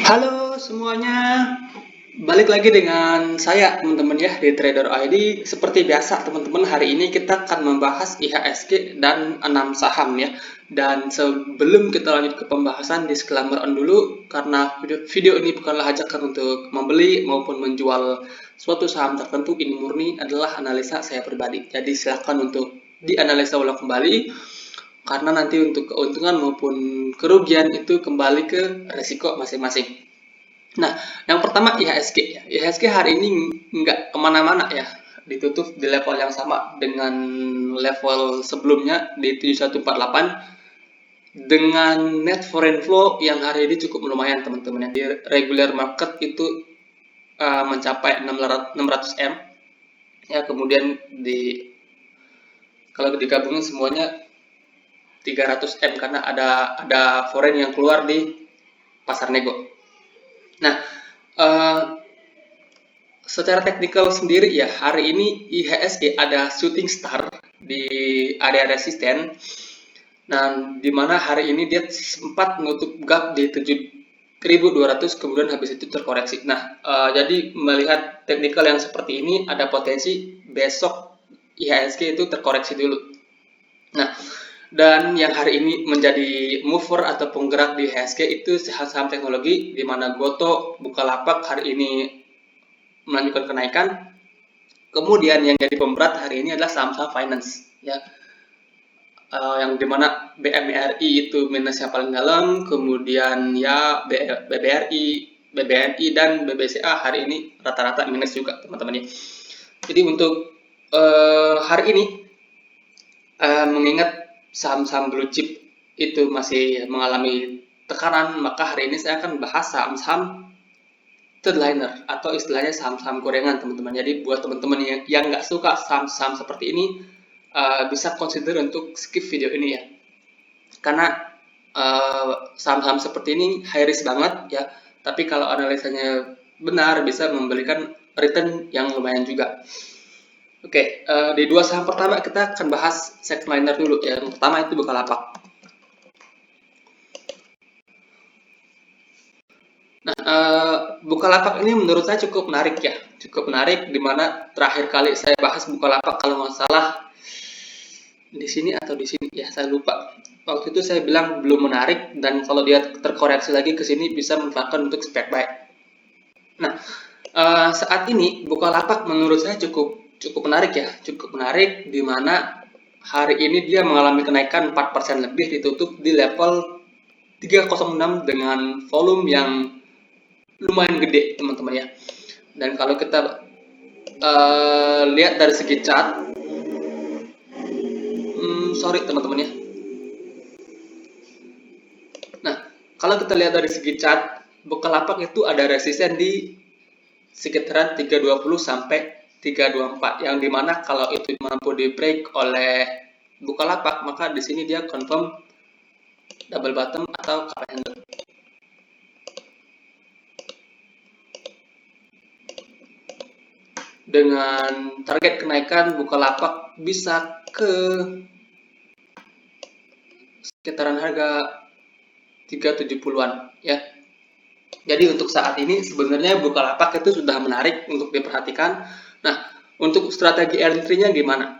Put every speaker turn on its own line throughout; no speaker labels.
Halo semuanya, balik lagi dengan saya teman-teman ya di Trader ID. Seperti biasa teman-teman, hari ini kita akan membahas IHSG dan 6 saham ya. Dan sebelum kita lanjut ke pembahasan, disclaimer on dulu karena video ini bukanlah ajakan untuk membeli maupun menjual suatu saham tertentu. Ini murni adalah analisa saya pribadi. Jadi silakan untuk dianalisa ulang kembali karena nanti untuk keuntungan maupun kerugian itu kembali ke resiko masing-masing. Nah, yang pertama IHSG ya. IHSG hari ini nggak kemana-mana ya, ditutup di level yang sama dengan level sebelumnya di 7148 dengan net foreign flow yang hari ini cukup lumayan teman-teman ya. Di regular market itu mencapai 600 M ya, kemudian kalau digabungin semuanya 300 M karena ada foreign yang keluar di pasar nego. Nah, secara teknikal sendiri ya, hari ini IHSG ada shooting star di area resisten. Nah, di mana hari ini dia sempat menutup gap di 7.200 kemudian habis itu terkoreksi. Nah, jadi melihat teknikal yang seperti ini ada potensi besok IHSG itu terkoreksi dulu. Nah, dan yang hari ini menjadi mover atau penggerak di IHSG itu saham teknologi di mana Goto, Bukalapak hari ini melanjutkan kenaikan. Kemudian yang jadi pemberat hari ini adalah saham-saham finance ya, yang dimana BMRI itu minusnya paling dalam, kemudian ya BBRI, BBNI dan BBCA hari ini rata-rata minus juga teman-teman ya. Jadi untuk hari ini mengingat saham-saham blue chip itu masih mengalami tekanan, maka hari ini saya akan bahas saham-saham third-liner atau istilahnya saham-saham gorengan teman-teman. Jadi buat teman-teman yang nggak suka saham-saham seperti ini bisa consider untuk skip video ini ya. Karena saham-saham seperti ini high risk banget ya. Tapi kalau analisanya benar bisa memberikan return yang lumayan juga. Oke, di dua saham pertama kita akan bahas second-liner dulu ya. Yang pertama itu Bukalapak. Nah, Bukalapak ini menurut saya cukup menarik ya, cukup menarik dimana terakhir kali saya bahas Bukalapak kalau nggak salah di sini atau di sini ya, saya lupa. Waktu itu saya bilang belum menarik dan kalau dia terkoreksi lagi ke sini bisa memanfaatkan untuk spek buy. Nah, saat ini Bukalapak menurut saya cukup menarik ya, cukup menarik dimana hari ini dia mengalami kenaikan 4% lebih, ditutup di level 306 dengan volume yang lumayan gede teman-teman ya. Dan kalau kita lihat dari segi chart, sorry teman-teman ya. Nah, kalau kita lihat dari segi chart, Bukalapak itu ada resisten di sekitaran 320 sampai 324 yang dimana kalau itu mampu di break oleh Bukalapak maka di sini dia confirm double bottom atau cup handle. Dengan target kenaikan Bukalapak bisa ke sekitaran harga 370-an ya. Jadi untuk saat ini sebenarnya Bukalapak itu sudah menarik untuk diperhatikan. Nah, untuk strategi entry-nya gimana?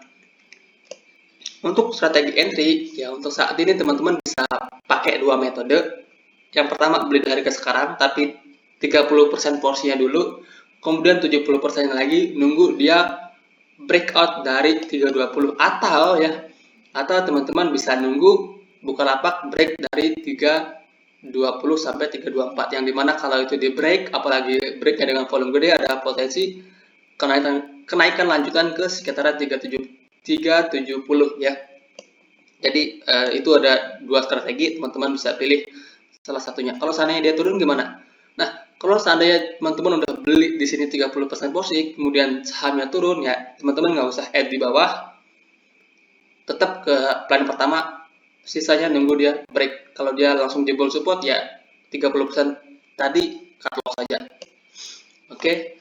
Untuk strategi entry ya, untuk saat ini teman-teman bisa pakai dua metode. Yang pertama beli dari ke sekarang tapi 30% porsinya dulu, kemudian 70% lagi nunggu dia breakout dari 320 atau teman-teman bisa nunggu Bukalapak break dari 320 sampai 324 yang dimana kalau itu di break, apalagi breaknya dengan volume gede, ada potensi kenaikan lanjutan ke sekitaran 370 ya. Jadi itu ada dua strategi, teman-teman bisa pilih salah satunya. Kalau seandainya dia turun gimana? Nah, kalau seandainya teman-teman udah beli di sini 30% porsi, kemudian sahamnya turun ya, teman-teman nggak usah add di bawah, tetap ke plan pertama, sisanya nunggu dia break. Kalau dia langsung jebol support ya 30% tadi cut loss saja. Oke,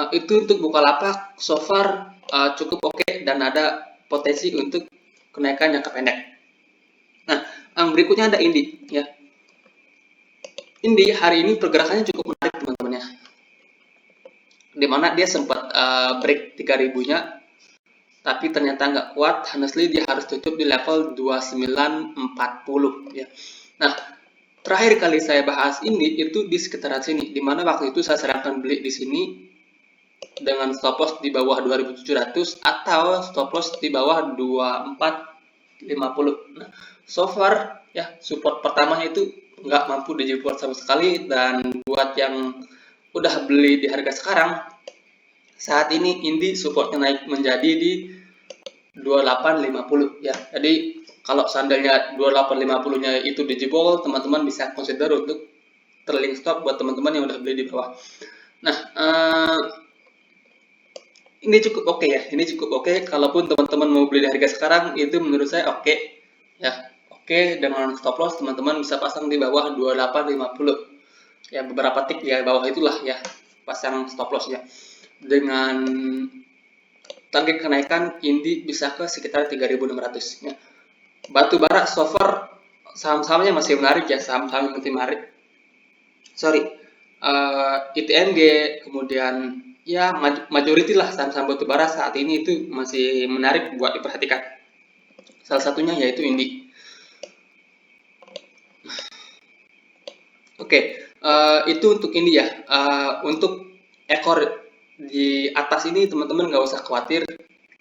itu untuk Bukalapak so far cukup oke dan ada potensi untuk kenaikan jangka pendek. Nah, yang berikutnya ada Indi ya. Indi hari ini pergerakannya cukup menarik teman-teman ya, dimana dia sempat break 3000-nya, tapi ternyata nggak kuat. Honestly dia harus tutup di level 2940 ya. Nah, terakhir kali saya bahas ini itu di sekitaran sini, dimana waktu itu saya sarankan beli di sini dengan stop loss di bawah 2700 atau stop loss di bawah 2450. Nah, so far ya support pertamanya itu nggak mampu dijebol sama sekali, dan buat yang udah beli di harga sekarang, saat ini Indi supportnya naik menjadi di 2850 ya. Jadi kalau seandainya 2850-nya itu dijebol, teman-teman bisa consider untuk trailing stop buat teman-teman yang udah beli di bawah. Nah, ini cukup oke ya. Ini cukup oke. Kalaupun teman-teman mau beli di harga sekarang, itu menurut saya oke ya. Oke, dengan stop loss teman-teman bisa pasang di bawah 2850. Ya, beberapa tick di bawah itulah ya pasang stop lossnya. Dengan target kenaikan Indi bisa ke sekitar 3600 ya. Batu bara so far saham-sahamnya masih menarik ya, saham-saham yang masih menarik. ITMG, kemudian ya majority lah saham-saham batu bara saat ini itu masih menarik buat diperhatikan. Salah satunya yaitu Indi. Oke, itu untuk Indi ya. Untuk ekor di atas ini teman-teman nggak usah khawatir.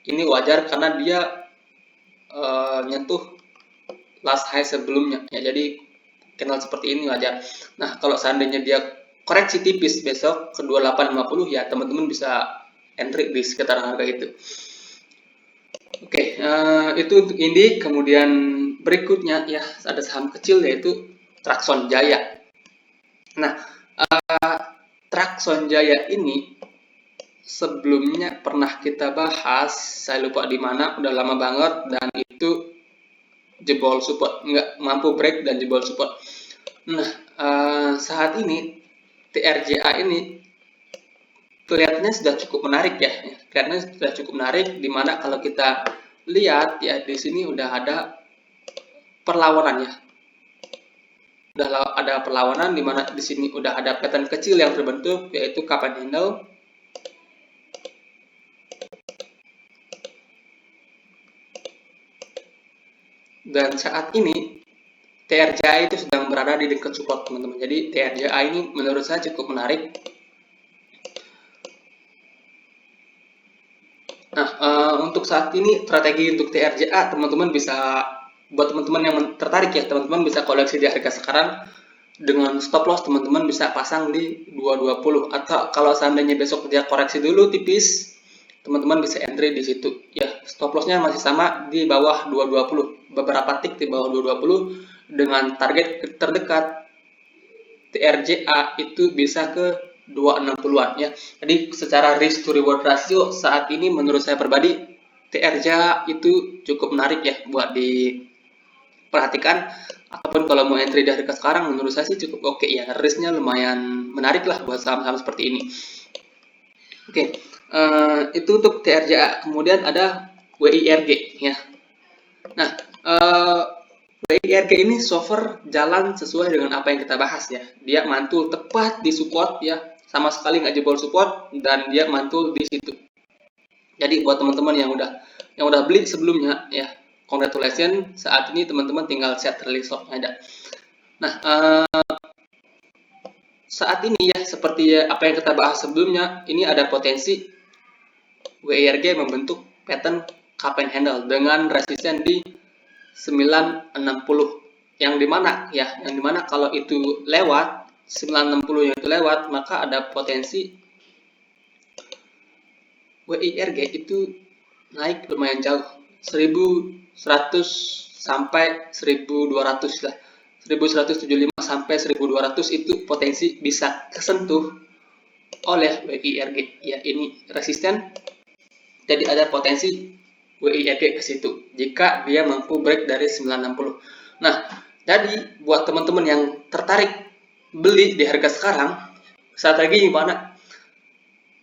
Ini wajar karena dia nyentuh last high sebelumnya ya, jadi kenal seperti ini wajar. Nah, kalau seandainya dia koreksi tipis besok ke 2850 ya, teman-teman bisa entry di sekitar harga itu. Oke, itu untuk Indi. Kemudian berikutnya ya ada saham kecil yaitu Traxon Jaya. Nah, Traxon Jaya ini sebelumnya pernah kita bahas, saya lupa di mana, udah lama banget, dan itu jebol support, nggak mampu break dan jebol support. Nah, saat ini TRJA ini kelihatannya sudah cukup menarik ya. Kelihatannya sudah cukup menarik, dimana kalau kita lihat ya di sini udah ada perlawanan ya. Udah ada perlawanan, dimana di sini udah ada pattern kecil yang terbentuk yaitu cup and handle. Dan saat ini TRJA itu sedang berada di dekat support teman-teman. Jadi TRJA ini menurut saya cukup menarik. Nah, untuk saat ini strategi untuk TRJA teman-teman bisa, buat teman-teman yang tertarik ya, teman-teman bisa koleksi di harga sekarang dengan stop loss teman-teman bisa pasang di 220, atau kalau seandainya besok dia koreksi dulu tipis, teman-teman bisa entry di situ. Ya, stop lossnya masih sama di bawah 220, beberapa tick di bawah 220, dengan target terdekat TRJA itu bisa ke 260-an ya. Jadi secara risk to reward ratio saat ini menurut saya pribadi TRJA itu cukup menarik ya buat diperhatikan. Ataupun kalau mau entry di harga sekarang menurut saya sih cukup oke ya. Risknya lumayan menarik lah buat saham-saham seperti ini. Oke, itu untuk TRJA. Kemudian ada WIRG ya. Nah, WIRG ini so far jalan sesuai dengan apa yang kita bahas ya. Dia mantul tepat di support ya, sama sekali nggak jebol support, dan dia mantul di situ. Jadi buat teman-teman yang udah beli sebelumnya ya, congratulations, saat ini teman-teman tinggal set trailing stop-nya ada. Nah, saat ini ya seperti apa yang kita bahas sebelumnya, ini ada potensi WIRG membentuk pattern cup and handle dengan resisten di 960, yang dimana kalau itu lewat 960 yang itu lewat, maka ada potensi WIRG itu naik lumayan jauh, 1100 sampai 1200 lah, 1175 sampai 1200 itu potensi bisa kesentuh oleh WIRG ya. Ini resisten, jadi ada potensi WIRG ke situ jika dia mampu break dari 960. Nah, jadi buat teman-teman yang tertarik beli di harga sekarang, strategi gimana?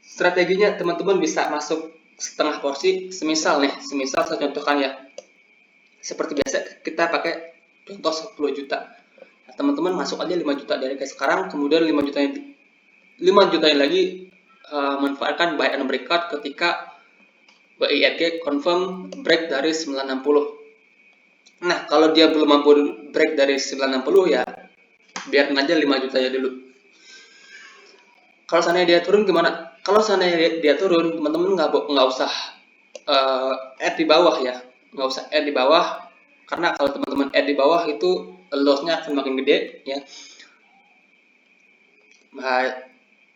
Strateginya teman-teman bisa masuk setengah porsi, semisal saya contohkan ya. Seperti biasa kita pakai contoh 10 juta. teman-teman masuk aja 5 juta dari kayak sekarang, kemudian 5 juta yang lagi manfaatkan buy and breakout ketika WIRG confirm break dari 960. Nah, kalau dia belum mampu break dari 960 ya biarin aja 5 jutanya dulu. Kalau seandainya dia turun gimana? Kalau seandainya dia turun, teman-teman nggak usah add di bawah ya, nggak usah add di bawah, karena kalau teman-teman add di bawah itu loss-nya akan makin gede ya. Nah,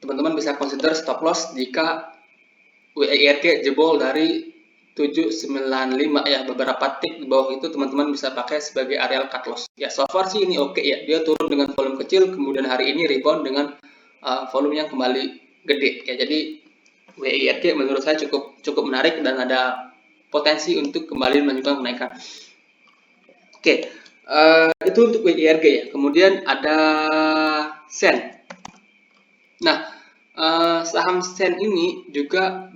teman-teman bisa consider stop loss jika WIRG jebol dari 795 ya, beberapa tick di bawah itu teman-teman bisa pakai sebagai area cut loss. Ya, so far sih ini oke ya, dia turun dengan volume kecil, kemudian hari ini rebound dengan volume yang kembali gede ya. Jadi WIRG menurut saya cukup menarik dan ada potensi untuk kembali melanjutkan kenaikan. Oke, itu untuk WIRG ya. Kemudian ada SEN. Nah, saham SEN ini juga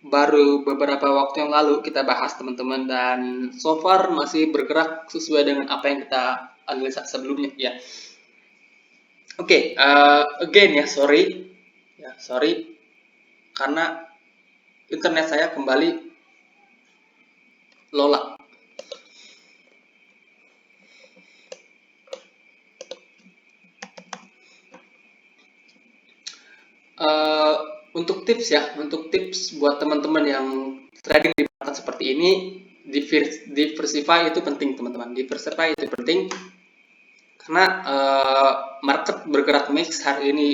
baru beberapa waktu yang lalu kita bahas teman-teman, dan so far masih bergerak sesuai dengan apa yang kita analisa sebelumnya ya. Oke, again ya, sorry karena internet saya kembali lola. Untuk tips buat teman-teman yang trading di market seperti ini, diversify itu penting teman-teman. Diversify itu penting karena market bergerak mix hari ini,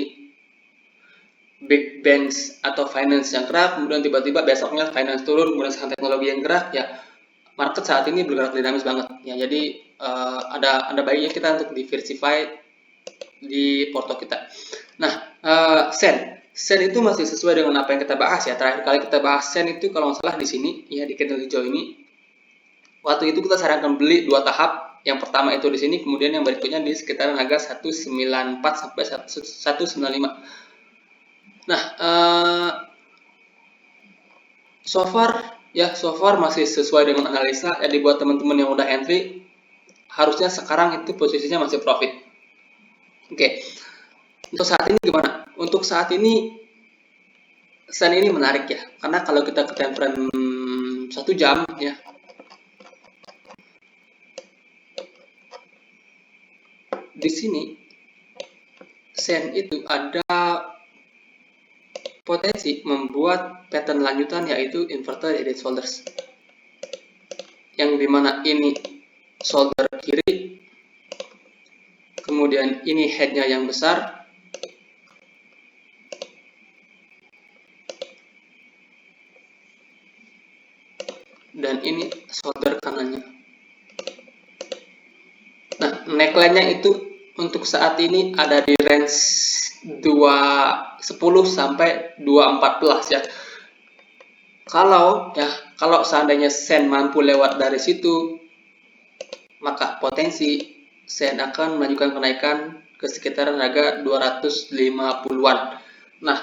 big banks atau finance yang gerak, kemudian tiba-tiba besoknya finance turun, kemudian saham teknologi yang gerak ya. Market saat ini bergerak dinamis banget ya. Jadi ada baiknya kita untuk diversify di porto kita. Nah, Sen itu masih sesuai dengan apa yang kita bahas ya. Terakhir kali kita bahas Sen itu kalau nggak salah di sini ya, di candle hijau ini. Waktu itu kita sarankan beli 2 tahap. Yang pertama itu di sini, kemudian yang berikutnya di sekitaran harga 194 sampai 195. Nah, so far masih sesuai dengan analisa ya. Dibuat teman-teman yang udah entry, harusnya sekarang itu posisinya masih profit. Oke. Untuk saat ini gimana? Untuk saat ini Sen ini menarik ya, karena kalau kita ke time frame 1 jam ya, di sini Sen itu ada potensi membuat pattern lanjutan, yaitu inverted head shoulders, yang dimana ini shoulder kiri, kemudian ini headnya yang besar, dan ini shoulder kanannya. Nah, neckline-nya itu untuk saat ini ada di range 210 sampai 214 ya. Kalau seandainya Sen mampu lewat dari situ, maka potensi Sen akan melanjutkan kenaikan ke sekitaran harga 250-an. Nah,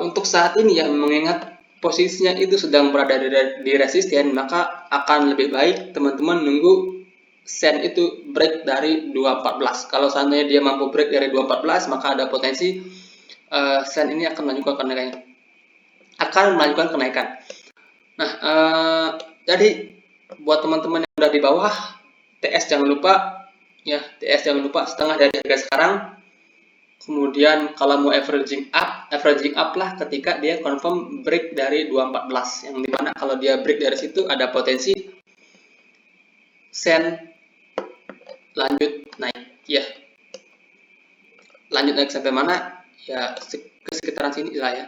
untuk saat ini ya, mengingat posisinya itu sedang berada di resisten, maka akan lebih baik teman-teman nunggu Sen itu break dari 214. Kalau seandainya dia mampu break dari 214, maka ada potensi Sen ini akan melanjutkan kenaikan. Nah, jadi buat teman-teman yang udah di bawah, TS jangan lupa ya, TS jangan lupa setengah dari harga sekarang. Kemudian kalau mau averaging up lah ketika dia confirm break dari 214, yang dimana kalau dia break dari situ ada potensi Sen lanjut naik ya. Lanjut naik sampai mana ya, ke sekitaran sini lah ya,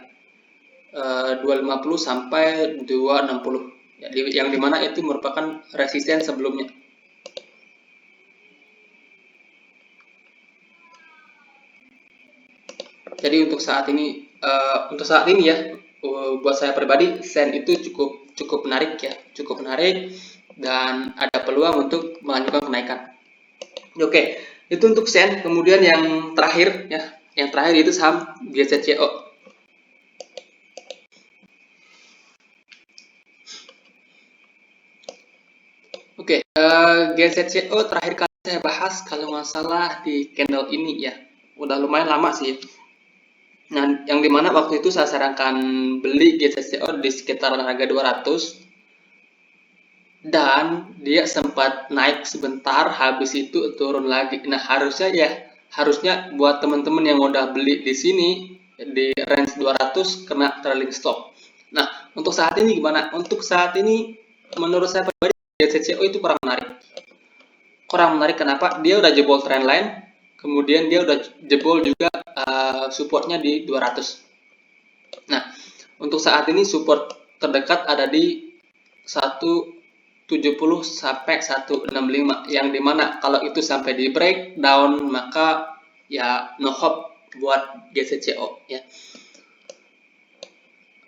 250 sampai 260 ya, yang dimana itu merupakan resisten sebelumnya. Jadi untuk saat ini ya, buat saya pribadi Sen itu cukup menarik ya, dan ada peluang untuk melanjutkan kenaikan. Oke, itu untuk Sen. Kemudian yang terakhir itu saham GZCO. Oke, GZCO terakhir kali saya bahas kalau nggak salah di channel ini ya. Udah lumayan lama sih. Nah, yang dimana waktu itu saya sarankan beli GCCO di sekitar harga 200 dan dia sempat naik sebentar, habis itu turun lagi. Nah, harusnya buat teman-teman yang udah beli di sini di range 200 kena trailing stop. Nah, untuk saat ini gimana? Untuk saat ini menurut saya pribadi GCCO itu kurang menarik. Kurang menarik kenapa? Dia udah jebol trendline, kemudian dia udah jebol juga supportnya di 200. Nah, untuk saat ini support terdekat ada di 170 sampai 165 yang dimana kalau itu sampai di breakdown maka ya no hope buat GCCO ya.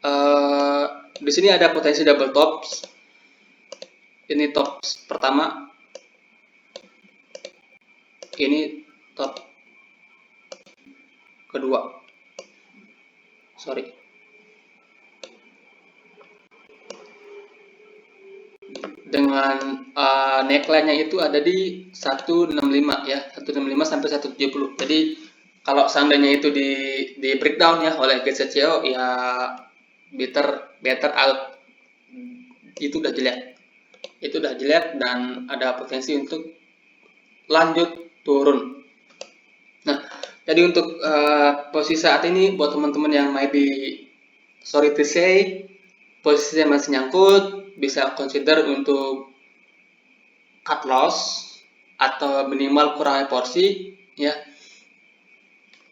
Uh, di sini ada potensi double tops. Ini tops pertama, ini top kedua. Sorry. Dengan neckline-nya itu ada di 165 ya, 165 sampai 170. Jadi kalau seandainya itu di breakdown ya oleh GCCO ya better out. Itu udah jelek. Itu udah jelek dan ada potensi untuk lanjut turun. Nah, jadi untuk posisi saat ini buat teman-teman yang maybe sorry to say posisinya masih nyangkut, bisa consider untuk cut loss atau minimal kurangi porsi ya.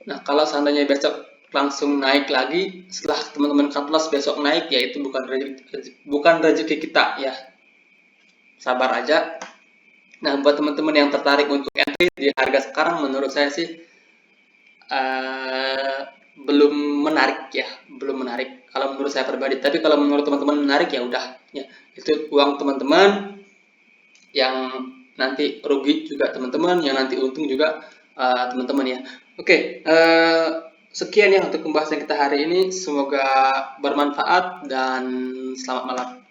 Nah, kalau seandainya besok langsung naik lagi setelah teman-teman cut loss besok naik ya itu bukan rezeki kita ya. Sabar aja. Nah, buat teman-teman yang tertarik untuk entry di harga sekarang menurut saya sih uh, belum menarik ya, belum menarik kalau menurut saya pribadi. Tapi kalau menurut teman-teman menarik ya udah ya. Itu uang teman-teman, yang nanti rugi juga teman-teman, yang nanti untung juga teman-teman ya. Oke, sekian ya untuk pembahasan kita hari ini. Semoga bermanfaat dan selamat malam.